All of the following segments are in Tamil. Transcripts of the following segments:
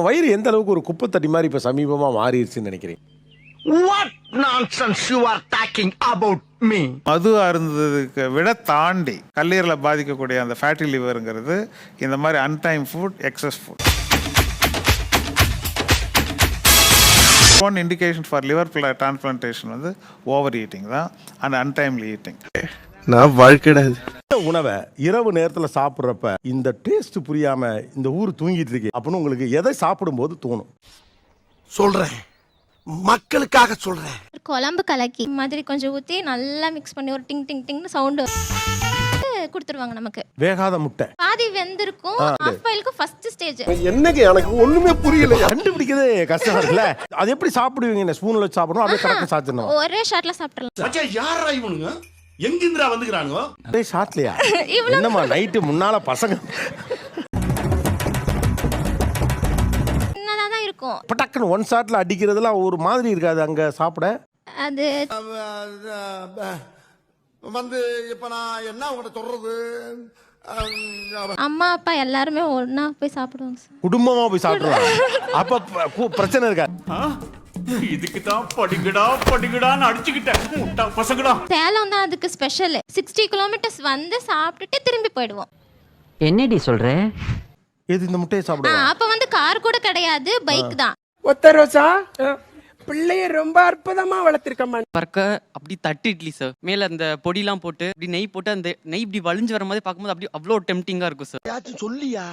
வயிறு எந்த அளவுக்கு ஒரு குப்பை தட்டி மாதிரி இப்ப சமீபமா மாறிடுச்சுன்னு நினைக்கிறீங்க? What nonsense you are talking about me? மது அருந்ததுக்கு விட தாண்டி கல்லீரலை பாதிக்கக்கூடிய அந்த ஃபேட்டி லிவருங்கிறது இந்த மாதிரி untime food, excess food. One indication for liver transplantation வந்து ஓவர் ஈட்டிங் தான் அண்ட் அன்டைம்லி ஈட்டிங். நான் வாழ்க்கைடாது உணவை இரவு நேரத்துல சாப்பிட்றப்ப இந்த டேஸ்ட் புரியாம இந்த ஊர் தூங்கிட்டு இருக்கு அப்படின்னு உங்களுக்கு எதை சாப்பிடும்போது தோணும்? சொல்றேன், மக்களுக்காக சொல்றேன். குழம்பு கலக்கி மாதிரி கொஞ்சம் ஊற்றி நல்லா மிக்ஸ் பண்ணி ஒரு டிங் டிங் டிங்னு சவுண்டு கொடுத்துருவாங்க நமக்கு. வேகாத முட்டை பாதி வெந்திருக்கும், ஹாஃப் பாயிலுக்கு ஃபர்ஸ்ட் ஸ்டேஜ். என்னங்க எனக்கு ஒண்ணுமே புரியல. கண்டுபிடிக்கிறதே கஷ்டம் இருக்குல்ல. அது எப்படி சாப்பிடுவீங்க? ஸ்பூன்ல வச்சு சாப்பிடணும், அப்படியே கரெக்டா சாப்பிடணும். ஒரே ஷாட்ல சாப்பிடலாம். மச்சான் யாரா இவனுங்க? எங்கிந்திரா வந்துக்கறானுங்க? ஒரே ஷாட்லயா? என்னமா நைட்டு முன்னால பசங்க என்னதான் இருக்கும். பட்டக்குன்னு ஒன் ஷாட்ல அடிக்கிறதுலாம் ஒரு மாதிரி இருக்காது அங்க சாப்பிட. அது வந்து இப்ப நான் என்ன உங்கள்ட்ட சொல்றது? அம்மா அப்பா எல்லாருமே ஒண்ணா போய் சாப்பிடுவாங்க சார். குடும்பமா போய் சாப்பிடுவாங்க. அப்ப பிரச்சனை இருக்கா? இதுக்கு தான் படிக்கடான்னு அடிச்சுக்கிட்டேன் முட்டா பசங்கடா. சேலம் தான் அதுக்கு ஸ்பெஷல். 60 கிலோமீட்டர்ஸ் வந்து சாப்பிட்டுட்டு திரும்பி போயிடுவோம். என்னடி சொல்ற? எது இந்த முட்டையை சாப்பிடுவோம்? அப்ப வந்து கார் கூட கிடையாது, பைக் தான். ஒத்த ரோசா பிள்ளைய ரொம்ப அற்புதமா வளர்த்திருக்கம்மா. பறக்க அப்படி தட்டு இட்லி சார், மேல அந்த பொடிலாம் போட்டு அப்படி நெய் போட்டு அந்த நெய் இப்படி வலிஞ்சு வர மாதிரி பார்க்கும்போது அப்படி அவ்வளோ டெம்டிங்கா இருக்கும் சார். யாச்சும் சொல்லியா?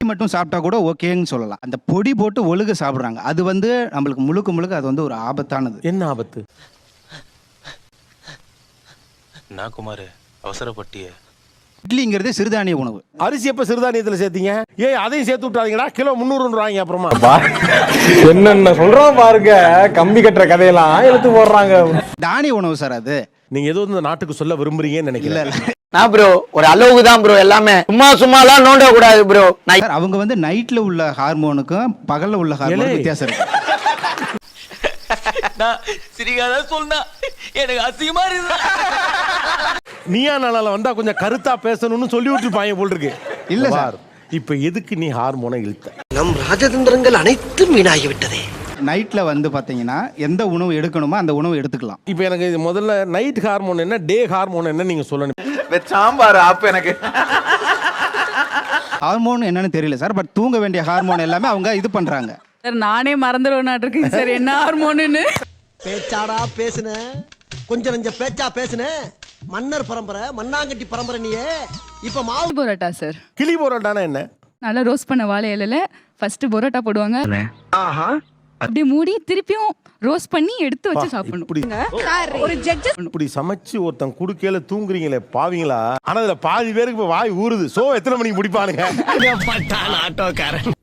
மட்டும் சாப்பிட்டா கூட ஓகேன்னு சொல்லலாம். அந்த பொடி போட்டு ஒழுக சாப்பிடுறாங்க, அது வந்து நம்மளுக்கு முழுக்க அது வந்து ஒரு ஆபத்தானது. என்ன ஆபத்து? நான் குமார் அவசரப்பட்டிய இட்லிங்கிறதே சிறுதானிய உணவு. அரிசி எப்ப சிறுதானியத்துல சேர்த்தீங்க? அதையும் சேர்த்து விட்டாதீங்கடா. கிலோ 300 அப்புறமா என்னென்ன சொல்றோம் பாருங்க, கம்பி கட்டுற கதையெல்லாம் எடுத்து போடுறாங்க. தானிய உணவு சார் அது. நீங்க ஏதோ இந்த நாட்டுக்கு சொல்ல விரும்புறீங்கன்னு நினைக்கிறேன். நான் ப்ரோ ஒரு அளவுக்கு தான் ப்ரோ, எல்லாமே சும்மாலாம் நோண்ட கூடாது ப்ரோ. அவங்க வந்து நைட்ல உள்ள ஹார்மோனுக்கும் பகல்ல உள்ள ஹார்மோனுக்கும் வித்தியாசம் இருக்கு. சிரிக்காத சொன்னா எனக்கு அசிங்கமா இருக்கு. நீயா நாளால வந்தா கொஞ்சம் கருத்தா பேசணும்னு சொல்லி விட்டுருப்பாங்க போல் இருக்கு. இல்ல சார், இப்ப எதுக்கு நீ ஹார்மோனை இழுத்த? நம் ராஜதந்திரங்கள் அனைத்தும் வீணாகி விட்டதே. நைட்ல வந்து பாத்தீங்கன்னா எந்த உணவு எடுக்கணுமோ அந்த உணவு எடுத்துக்கலாம். இப்ப எனக்கு இது முதல்ல நைட் ஹார்மோன் என்ன, டே ஹார்மோன் என்ன நீங்க சொல்லணும். சாம்பார் அப்ப எனக்கு ஹார்மோன் என்னன்னு தெரியல சார், பட் தூங்க வேண்டிய ஹார்மோன் எல்லாமே அவங்க இது பண்றாங்க. சார் நானே மறந்துடுவேன் இருக்கேன் சார் என்ன ஹார்மோன்னு. பேச்சாடா பேசுன, கொஞ்சம் நஞ்சம் பேச்சா பேசுன. மன்னர் பரம்பரை, மண்ணாங்கட்டி பரம்பரை நீயே. இப்ப மாவு பரோட்டா சார். கிளி போராட்டானா என்ன? நல்லா ரோஸ்ட் பண்ண வாழை இலையில ஃபர்ஸ்ட் பரோட்டா போடுவாங்க, அப்படியே மூடி திருப்பியும் ரோஸ்ட் பண்ணி எடுத்து வச்சு சாப்பிடணும். ஒரு ஜட்ஜ் இப்படி சமைச்சு ஒருத்தன் குடுக்கையில தூங்குறீங்களே பாவீங்களா? ஆனா அதுல பாதி பேருக்கு இப்ப வாய் ஊறுது. சோ எத்தனை மணிக்கு முடிப்பானுங்க? ஆட்டோக்காரன்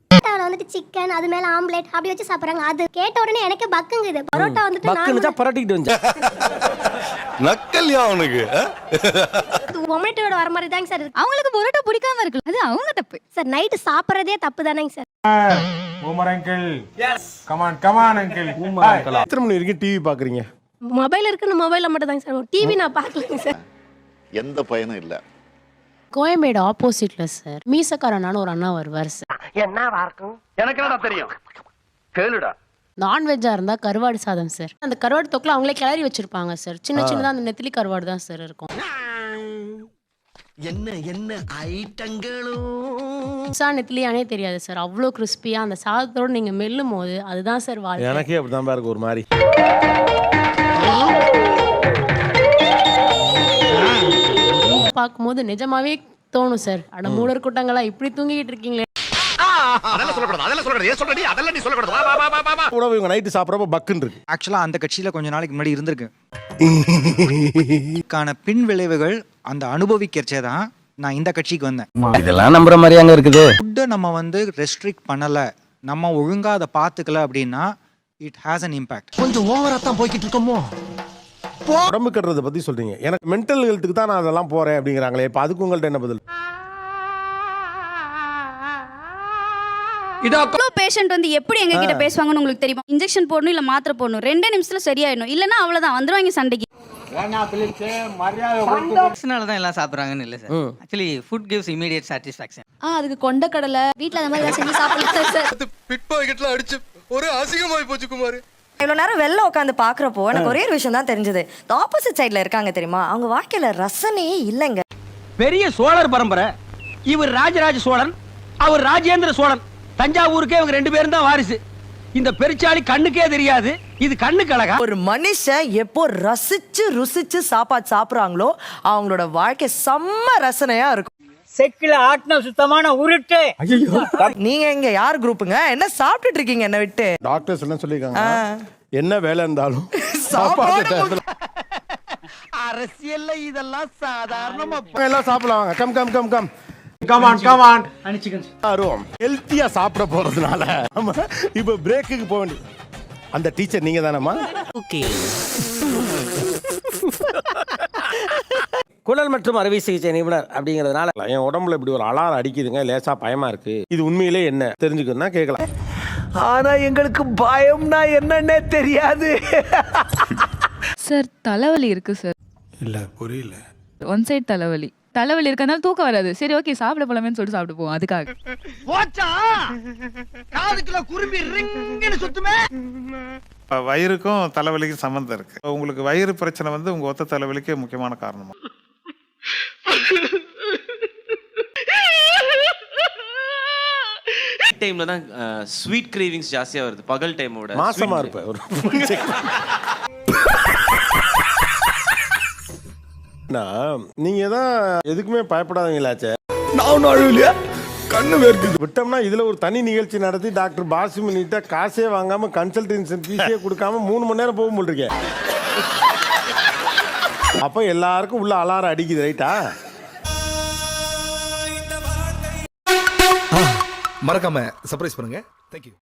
வந்துட்டு சிக்கன் அது மேல ஆம்லெட் அப்படி வச்சு சாப்பிடுறாங்க. அது கேட்ட உடனே எனக்கு பக்குங்குது. பரோட்டா வந்துட்டு பக்குனுச்சா பரட்டிட்டு வந்து நக்கல்யா அவனுக்கு ஒமேட்டோட வர மாதிரி தாங்க சார். அவங்களுக்கு பரோட்டா பிடிக்காம இருக்கு, அது அவங்க தப்பு சார். நைட்டு சாப்பிட்றதே தப்பு தானேங்க sir. Boomer uncle yes come on uncle. எத்தனை மணி வரைக்கும் டிவி பாக்குறீங்க? மொபைல் இருக்குன்னு மொபைல்ல மட்டும் தாங்க சார். டிவி நான் பார்க்கலங்க சார். எந்த பயனும் இல்ல. கோயம்பேடு ஆப்போசிட்ல சார் மீசக்காரனான ஒரு அண்ணா வருவார் சார். என்னவா இருக்கும்? எனக்கு என்னடா தெரியும், கேளுடா. நான்வெஜ்ஜா இருந்தா கருவாடு சாதம் சார். அந்த கருவாடு தொக்குல அவங்களே கிளறி வச்சிருப்பாங்க சார். சின்னதா அந்த நெத்திலி கருவாடு தான் சார் இருக்கும். என்ன என்ன ஐட்டங்களும் நெத்திலியானே தெரியாது சார். அவ்வளோ கிறிஸ்பியா அந்த சாதத்தோட நீங்க மெல்லும் போது அதுதான் சார் வாழ்க்கை. எனக்கே அப்படிதான் பாருக்கு ஒரு மாதிரி. பார்க்கும்போது நிஜமாவே தோணும் சார், அட மூடர் கூட்டங்களா இப்படி தூங்கிட்டு இருக்கீங்களே. உணவு இவங்க நைட்டு சாப்பிட்றப்ப பக்குன்னு இருக்கு. ஆக்சுவலா அந்த கட்சியில கொஞ்ச நாளைக்கு முன்னாடி இருந்திருக்கு. பின் விளைவுகள் அந்த அனுபவிக்கிறச்சே தான் நான் இந்த கட்சிக்கு வந்தேன். இதெல்லாம் நம்புற மாதிரியாங்க இருக்குது. ஃபுட்டை நம்ம வந்து ரெஸ்ட்ரிக்ட் பண்ணல, நம்ம ஒழுங்கா அதை பார்த்துக்கல அப்படின்னா இட் ஹேஸ் அன் இம்பாக்ட். கொஞ்சம் ஓவரா தான் போய்கிட்டு இருக்கோமோ. உடம்பு கட்டுறதை பத்தி சொல்றீங்க, எனக்கு மென்டல் ஹெல்த்துக்கு தான் நான் அதெல்லாம் போறேன் அப்படிங்கிறாங்களே. இப்ப அதுக்கு உங்கள்ட்ட என்ன பதில்? பேஷண்ட் வந்து எப்படி எங்க கிட்ட பேசுவாங்கன்னு உங்களுக்கு தெரியுமா? இன்ஜெக்ஷன் போடணும் இல்ல மாத்திரை போடணும், 2 நிமிஷத்துல சரியாயிடும். இல்லன்னா அவ்வளவுதான் வந்துருவாங்க சண்டைக்கு. தான் எல்லாம் சாப்பிட்றாங்கன்னு இல்லை sir. Actually food gives immediate satisfaction. அதுக்கு கொண்டக்கடலை வீட்டில் அந்த மாதிரி செஞ்சு சாப்பிடலாம் சார். பிட் பாக்கெட்ல அடிச்சு ஒரு அசிங்கமாயி போச்சு குமார். இவ்வளோ நேரம் வெளில உட்காந்து பார்க்குறப்போ எனக்கு ஒரே ஒரு விஷயம் தான் தெரிஞ்சது. ஆப்போசிட் சைடில் இருக்காங்க தெரியுமா, அவங்க வாழ்க்கையில ரசனையே இல்லைங்க. பெரிய சோழர் பரம்பரை. இவர் ராஜராஜ சோழன், அவர் ராஜேந்திர சோழன். தஞ்சாவூருக்கே இவங்க 2 பேரும் தான் வாரிசு. இந்த பெருச்சாளி கண்ணுக்கே தெரியாது, இது கண்ணுக்கு அழகா. ஒரு மனுஷன் எப்போ ரசிச்சு ருசிச்சு சாப்பாடு சாப்பிட்றாங்களோ அவங்களோட வாழ்க்கை செம்ம ரசனையா இருக்கும். செக்கில ஆட்டின சுத்தமான உருட்டு. நீங்க எங்க யார் குரூப்புங்க? என்ன சாப்பிட்டுட்டு இருக்கீங்க என்ன விட்டு? டாக்டர்ஸ் எல்லாம் சொல்லியிருக்காங்க என்ன வேலை இருந்தாலும் சாப்பாடு. அரசியல்ல இதெல்லாம் சாதாரணமா எல்லாம் சாப்பிடலாம் வாங்க. Come come come come come on come on. ஹெல்த்தியா சாப்பிட போறதுனால இப்ப பிரேக்குக்கு போக வேண்டியது. அந்த டீச்சர் நீங்க தானம்மா? குடல் மற்றும் அறுவை சிகிச்சை நிபுணர் அப்படிங்கறதுனால என் உடம்புல இப்படி ஒரு அலாரம் அடிக்குதுங்க, லேசா பயமா இருக்கு. இது உண்மையிலே என்ன தெரிஞ்சுக்கணும்னா கேட்கலாம். ஆனா எங்களுக்கு பயம்னா என்னன்னே தெரியாது. சார் தலைவலி இருக்கு சார். இல்ல புரியல. ஒன் சைடு தலைவலி இருக்கனால தூக்கம் வராது. சரி ஓகே சாப்பிட போலாமேன்னு சொல்லிட்டு சாப்பிட்டு போவோம். அதுக்காக போச்சா காதுக்குள்ள குரும்பி ரிங்னு சுத்துமே. வயிறுக்கும் தலைவலிக்கும் சம்மந்தம் இருக்கு. உங்களுக்கு வயிறு பிரச்சனை வந்து உங்க ஒத்த தலைவலிக்கு முக்கியமான காரணமா? டைம்ல தான் ஸ்வீட் கிரேவிங்ஸ் ஜாஸ்தியா வருது பகல் டைமோட. மாசமா இருப்பேன் ஒரு நீங்க தான் எதுக்குமே பயப்படாதீங்களாச்சே. நான் அழுவலையா? கண்ணு வேர்க்குது. விட்டோம்னா இதுல ஒரு தனி நிகழ்ச்சி நடத்தி டாக்டர் பாசிமணிட்ட காசே வாங்காம கன்சல்டன்சி ஃபீஸே கொடுக்காம 3 மணி நேரம் போக முடியல. அப்ப எல்லாருக்கும் உள்ள அலாரம் அடிக்குது, ரைட்டா? மறக்காம சர்ப்ரைஸ் பண்ணுங்க. தேங்க்யூ.